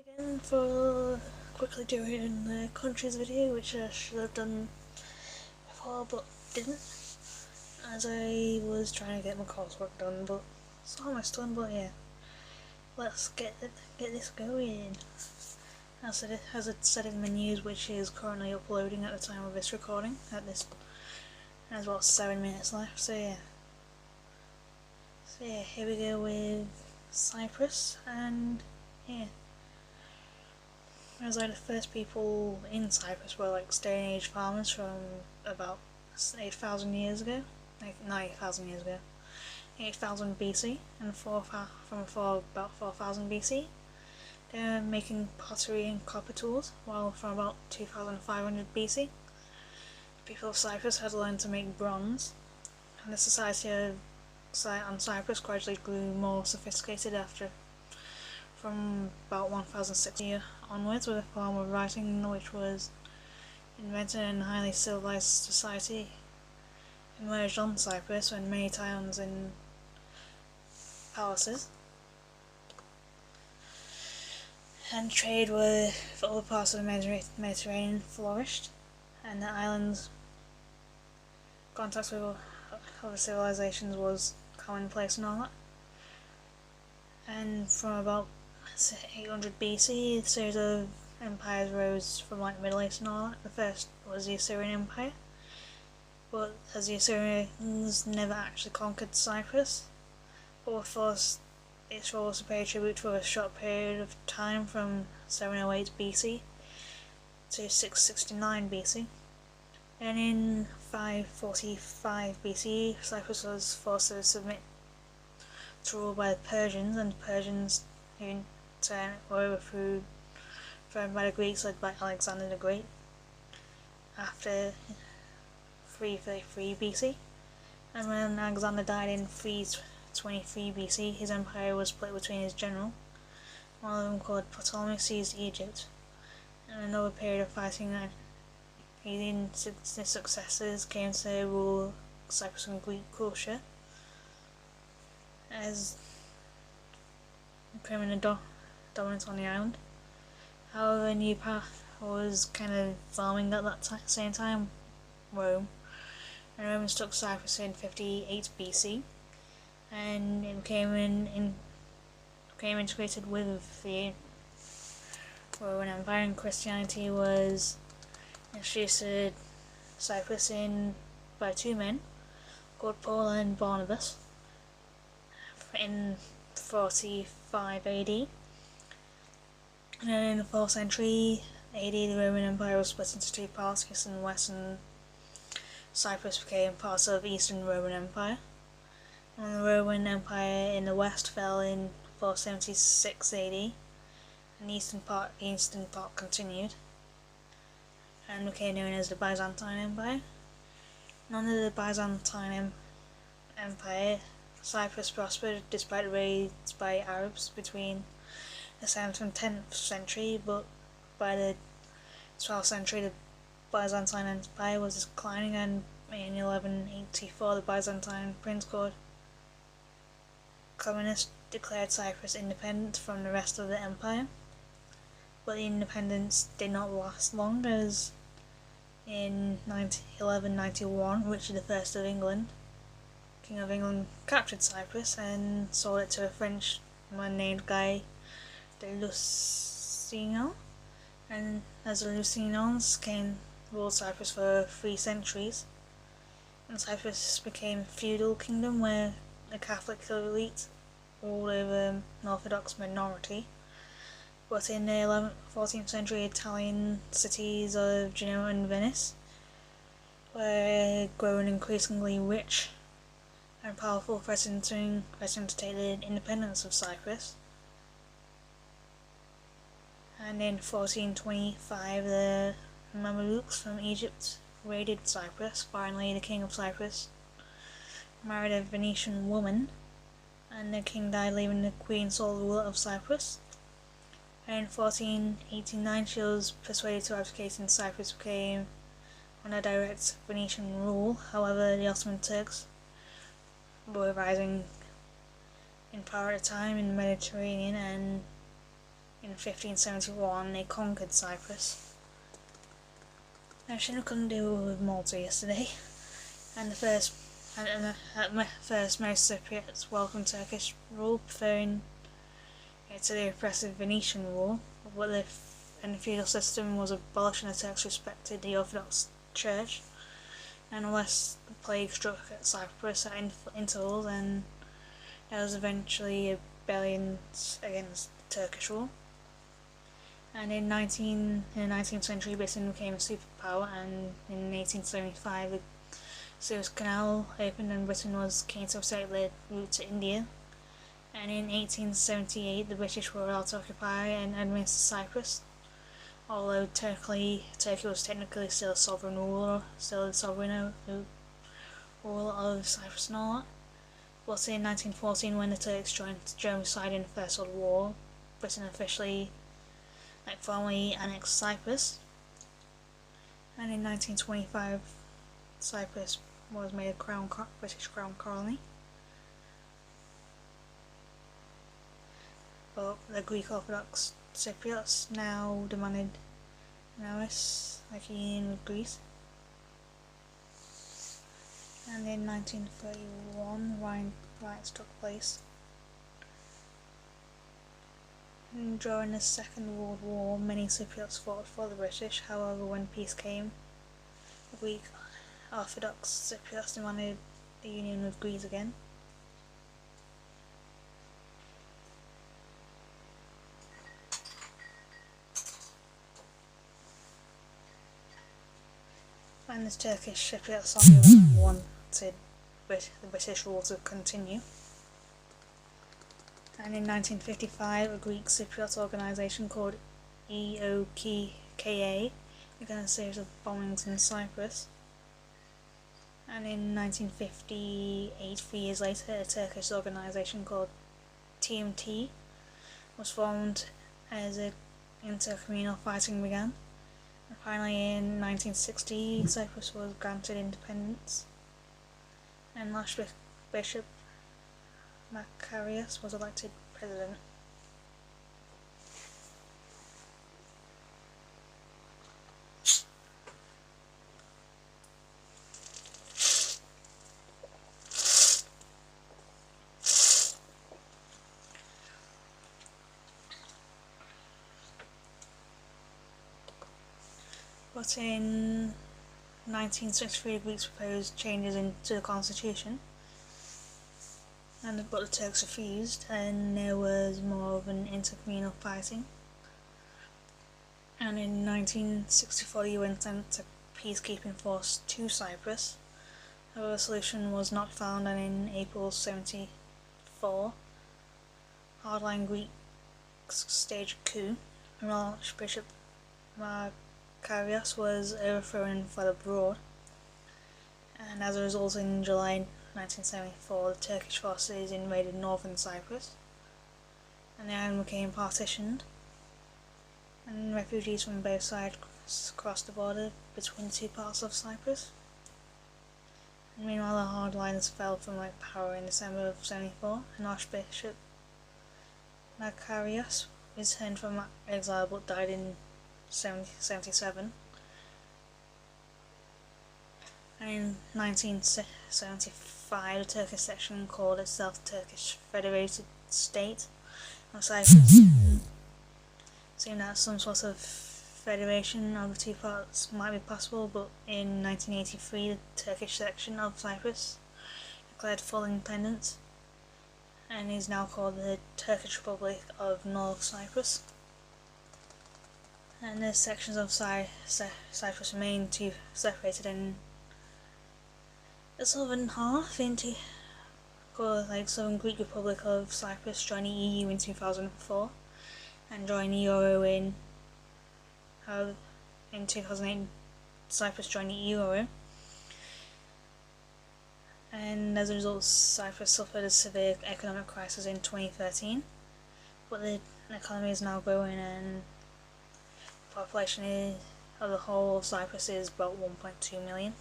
again for quickly doing the countries video, which I should have done before but didn't, as I was trying to get my coursework done, but it's almost done. But yeah, let's get this going. As it said in the news, which is currently uploading at the time of this recording, there's about 7 minutes left, so yeah, here we go with Cyprus. And yeah, it was like the first people in Cyprus were like Stone Age farmers from about 8,000 years ago, not 8,000 years ago, 8,000 BC, and from about 4,000 BC. They were making pottery and copper tools, while from about 2,500 BC, the people of Cyprus had learned to make bronze, and the society on Cyprus gradually grew more sophisticated from about 1060 onwards, with a form of writing which was invented in a highly civilized society emerged on Cyprus, when many towns and palaces and trade with other parts of the Mediterranean flourished, and the island's contact with other civilizations was commonplace and all that. And from about 800 BC, a series of empires rose from like the Middle East and all that. The first was the Assyrian Empire, but as the Assyrians never actually conquered Cyprus, but were forced its rulers to pay tribute for a short period of time from 708 BC to 669 BC. And in 545 BC, Cyprus was forced to submit to rule by the Persians, and the Persians in turn were overthrown by the Greeks, led by Alexander the Great, after 333 BC. And when Alexander died in 323 BC, his empire was split between his general. One of them, called Ptolemy, seized Egypt, and another period of fighting, his successors came to rule Cyprus and Greek culture as permanent dominance on the island. However, a new path was kind of forming at that same time: Rome. And Romans took Cyprus in 58 BC, and it became integrated with the Roman Empire, and Christianity was introduced to Cyprus by two men called Paul and Barnabas in 45 AD. And then in the 4th century AD, the Roman Empire was split into two parts: East and West, and Cyprus became part of Eastern Roman Empire. And the Roman Empire in the West fell in 476 AD, and the eastern part continued and became known as the Byzantine Empire. And under the Byzantine Empire, Cyprus prospered despite raids by Arabs between the 7th and 10th century, but by the 12th century the Byzantine Empire was declining, and in 1184 the Byzantine prince called Comnenus declared Cyprus independent from the rest of the empire. But the independence did not last long, as in 1191 Richard I of England, King of England, captured Cyprus and sold it to a Frenchman named Guy de Lusignan, and as the Lusignans ruled Cyprus for 3 centuries, and Cyprus became a feudal kingdom where the Catholic elite ruled over an Orthodox minority. But in the 14th century, Italian cities of Genoa and Venice were growing increasingly rich and powerful, threatening to take the independence of Cyprus. And in 1425, the Mamelukes from Egypt raided Cyprus. Finally, the king of Cyprus married a Venetian woman, and the king died, leaving the queen sole ruler of Cyprus. And in 1489, she was persuaded to abdicate, and Cyprus became under direct Venetian rule. However, the Ottoman Turks were rising in power at the time in the Mediterranean, and in 1571 they conquered Cyprus. Now, shouldn't have do with Malta yesterday, and the first most Cypriots welcomed Turkish rule, preferring it to the oppressive Venetian rule. But the feudal system was abolished and the Turks respected the Orthodox Church, and unless the plague struck at Cyprus at intervals, and there was eventually a rebellion against Turkish rule. And in the 19th century, Britain became a superpower, and in 1875 the Suez Canal opened and Britain was keen to take the route to India. And in 1878 the British were allowed to occupy and administer Cyprus, although Turkey was technically still a sovereign ruler, still the sovereign ruler of Cyprus and all that. But in 1914, when the Turks joined Germany's side in the First World War, Britain officially formally annexed Cyprus, and in 1925 Cyprus was made a British crown colony. But the Greek Orthodox Cypriots now demanded a union with Greece. And in 1931 riots took place. And during the Second World War, many Cypriots fought for the British. However, when peace came, the Greek Orthodox Cypriots demanded a union with Greece again. And the Turkish Cypriots on the other hand wanted the British rule to continue. And in 1955 a Greek Cypriot organisation called EOKA began a series of bombings in Cyprus. And in 1958, 3 years later, a Turkish organisation called TMT was formed as intercommunal fighting began. And finally in 1960 Cyprus was granted independence, and Archbishop Macarius was elected president. But in 1963 the Greeks proposed changes to the constitution, but the Turks refused, and there was more of an intercommunal fighting. And in 1964 the UN sent a peacekeeping force to Cyprus. However, a solution was not found, and in April 1974 hardline Greeks staged a coup, and Archbishop Macarius was overthrown and fled abroad. And as a result, in July 1974 the Turkish forces invaded northern Cyprus, and the island became partitioned, and refugees from both sides crossed the border between the two parts of Cyprus. And meanwhile the hardliners fell from power in December of 1974, and Archbishop Macarius returned from exile but died in 1977. And in 1975 the Turkish section called itself Turkish Federated State of Cyprus, seemed that some sort of federation of the two parts might be possible, but in 1983 the Turkish section of Cyprus declared full independence and is now called the Turkish Republic of North Cyprus. And the sections of Cyprus remain separated, in the southern half into called Southern Greek Republic of Cyprus joined the EU in 2004 and joined the Euro in 2008. Cyprus joined the Euro, and as a result Cyprus suffered a severe economic crisis in 2013, but the economy is now growing, and the population of the whole of Cyprus is about 1.2 million.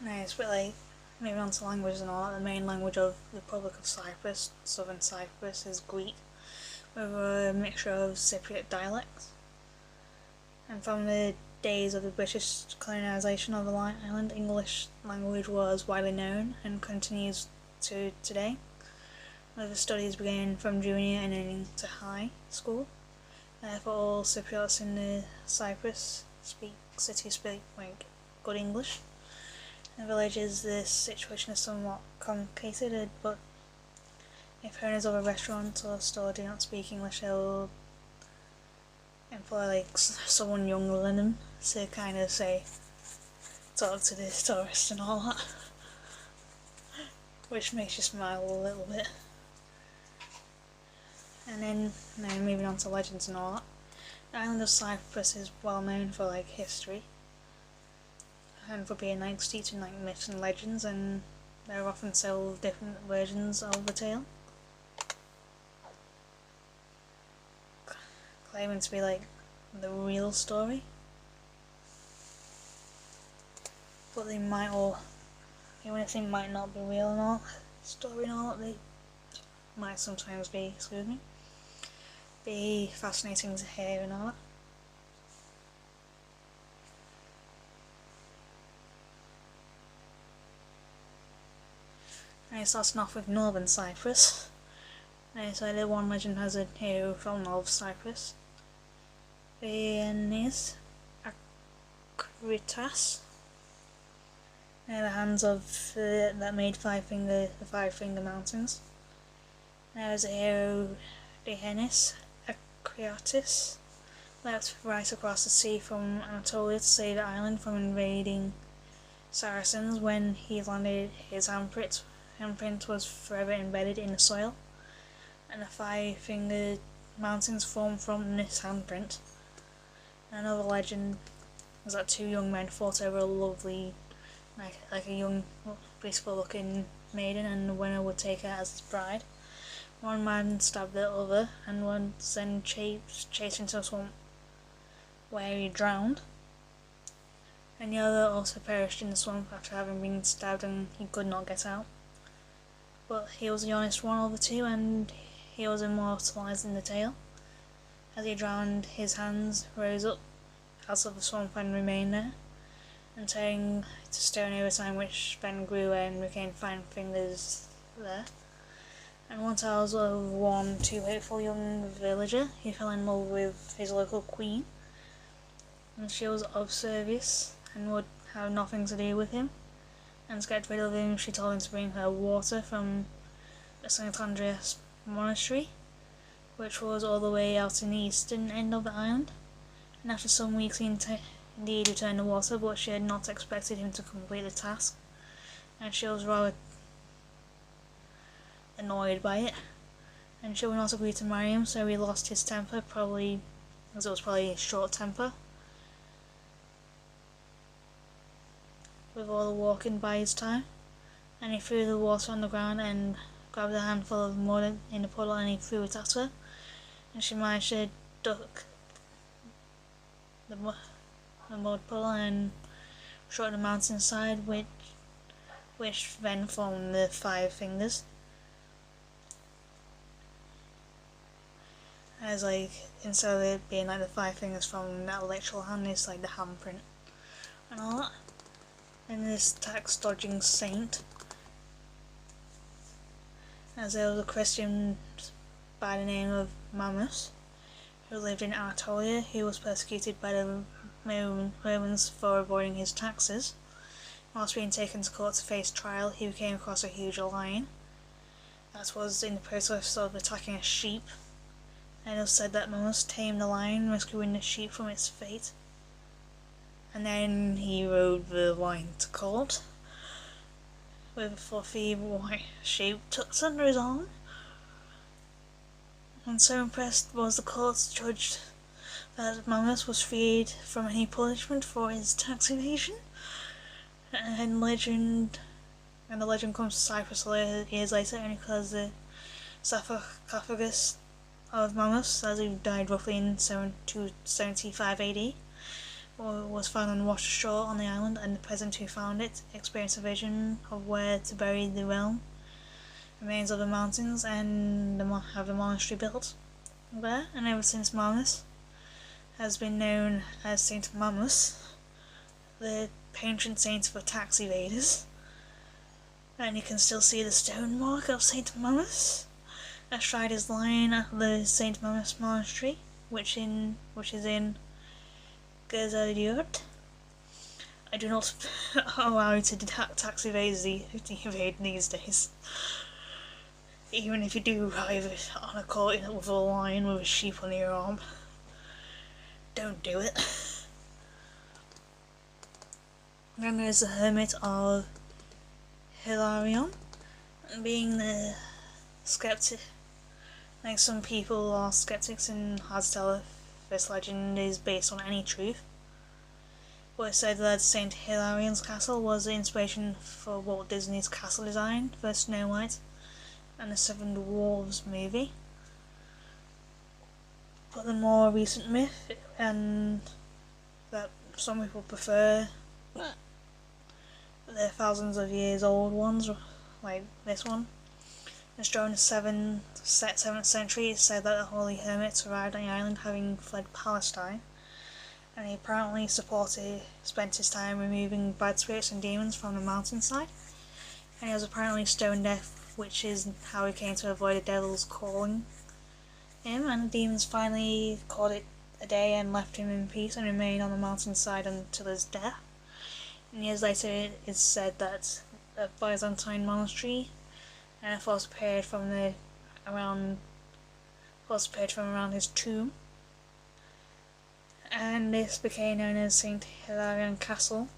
Nice, but moving on to languages and all that, the main language of the Republic of Cyprus, Southern Cyprus, is Greek, with a mixture of Cypriot dialects. And from the days of the British colonisation of the island, English language was widely known and continues to today, with the studies beginning from junior and ending to high school. Therefore, all Cypriots in the Cyprus city speak good English. In villages, this situation is somewhat complicated, but if owners of a restaurant or store do not speak English, they will employ someone younger than them to kind of talk to the tourists and all that, which makes you smile a little bit. And then moving on to legends and all that. The island of Cyprus is well known for history and for being steeped in myths and legends, and there are often several different versions of the tale, claiming to be the real story. But they might all, even if they might not be real and all, story and all, they might sometimes be fascinating to hear and all that. And starting off with Northern Cyprus. So the one legend has a hero from North Cyprus, Viennese Acritas, the hands of that made the Five Finger Mountains. There was a hero, Viennese Acritas, left right across the sea from Anatolia to save the island from invading Saracens. When he landed, his handprint was forever embedded in the soil, and the Five-Fingered Mountains formed from this handprint. Another legend is that two young men fought over a lovely, a young, graceful looking maiden, and the winner would take her as his bride. One man stabbed the other and was then chased into a swamp where he drowned, and the other also perished in the swamp after having been stabbed, and he could not get out. But he was the honest one of the two, and he was immortalised in the tale. As he drowned, his hands rose up out of the swamp and remained there, and turning to stone over time, which then grew and became fine fingers there. And one tells of one too hopeful young villager. He fell in love with his local queen, and she was obsequious and would have nothing to do with him. And to get rid of him, she told him to bring her water from the St. Andreas monastery, which was all the way out in the eastern end of the island. And after some weeks he indeed returned the water, but she had not expected him to complete the task, and she was rather annoyed by it, and she would not agree to marry him, so he lost his temper, probably because it was probably a short temper, with all the walking by his time, and he threw the water on the ground and grabbed a handful of mud in the puddle and he threw it at her, and she managed to duck the mud puddle and struck the mountainside, which then formed the Five Fingers. As instead of it being the Five Fingers from that literal hand, it's the handprint and all that. And this tax dodging saint, as there was a Christian by the name of Mammos, who lived in Anatolia, who was persecuted by the Romans for avoiding his taxes. Whilst being taken to court to face trial, he came across a huge lion that was in the process of attacking a sheep, and it was said that Mammos tamed the lion, rescuing the sheep from its fate. And then he rode the lion to court with a fluffy white sheep tucked under his arm. And so impressed was the court judge that Mammos was freed from any punishment for his tax evasion. And the legend comes to Cyprus years later, only because the sarcophagus of Mammos, as he died roughly in 275 AD, was found on the water shore on the island, and the peasant who found it experienced a vision of where to bury the remains of the mountains and have a monastery built there. And ever since Mamas has been known as Saint Mamas, the patron saint for tax evaders. And you can still see the stone mark of Saint Mamas astride his line at the Saint Mamas Monastery, which is in Gezaliurt. I do not allow you to tax evade these days. Even if you do arrive on a court with a lion with a sheep on your arm, don't do it. Then there's the hermit of Hilarion, being the skeptic. Like, some people are skeptics and hard to tell if this legend is based on any truth. But it's said that St. Hilarion's castle was the inspiration for Walt Disney's castle design for Snow White and the Seven Dwarfs movie. But the more recent myth, and that some people prefer, the thousands of years old ones, like this one. It's during the 7th century. It's said that the holy hermit arrived on the island having fled Palestine, and he apparently spent his time removing bad spirits and demons from the mountainside, and he was apparently stone deaf, which is how he came to avoid the devil's calling him, and the demons finally called it a day and left him in peace and remained on the mountainside until his death. And years later it is said that a Byzantine monastery and a force appeared from around his tomb, and this became known as St. Hilarion Castle,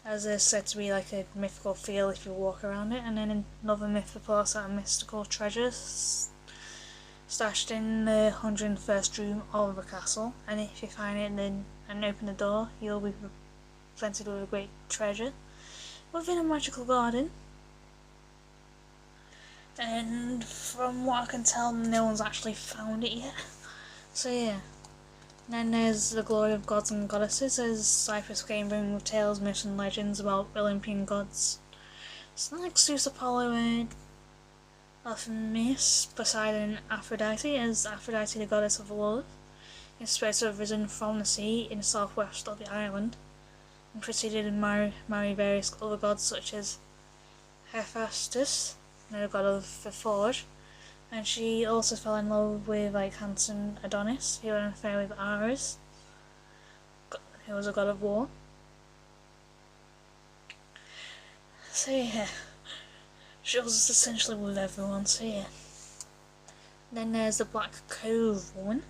as it's said to be like a mythical feel if you walk around it. And then another myth reports that a mystical treasure stashed in the 101st room of the castle, and if you find it and open the door, you'll be presented with a great treasure within a magical garden. And from what I can tell, no one's actually found it yet. So yeah. And then there's the glory of gods and goddesses, as Cyprus became booming with tales, myths and legends about Olympian gods. It's like Zeus, Apollo, and Artemis, Poseidon, and Aphrodite, as Aphrodite, the goddess of love, is supposed to have risen from the sea in the southwest of the island, and proceeded to marry various other gods such as Hephaestus, the god of the forge, and she also fell in love with handsome Adonis, who had an affair with Ares, who was a god of war. So yeah, she was essentially with everyone, so yeah. Then there's the Black Cove woman,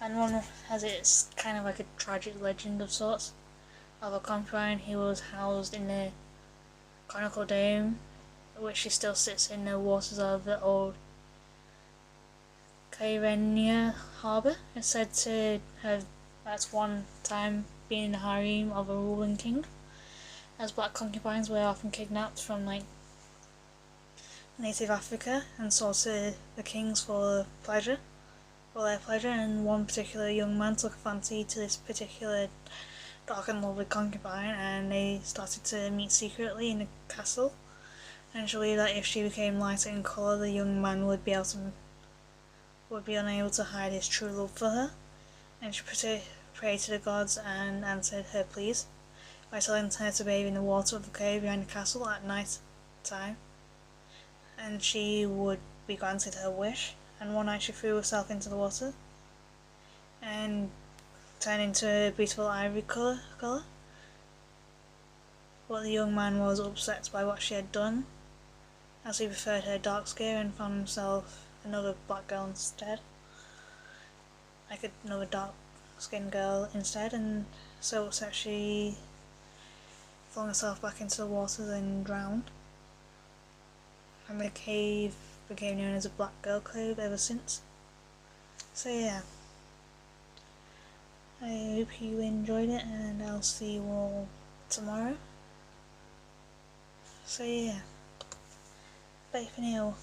and one has it's kind of like a tragic legend of sorts, of a concubine who was housed in the conical dome, which she still sits in the waters of the old Kyrenia harbour. It's said to have at one time been in the harem of a ruling king, as black concubines were often kidnapped from native Africa and sold to the kings for their pleasure, and one particular young man took a fancy to this particular dark and lovely concubine, and they started to meet secretly in the castle, and she believed that if she became lighter in colour, the young man would be unable to hide his true love for her, and she prayed to the gods and answered her pleas by telling her to bathe in the water of the cave behind the castle at night time, and she would be granted her wish. And one night she threw herself into the water and turned into a beautiful ivory colour. But the young man was upset by what she had done, as he preferred her dark skin and found himself another black girl instead, another dark skinned girl instead, and so upset she flung herself back into the water and drowned. And the cave became known as a Black Girl Cove ever since. So yeah, I hope you enjoyed it, and I'll see you all tomorrow. So yeah, bye for now.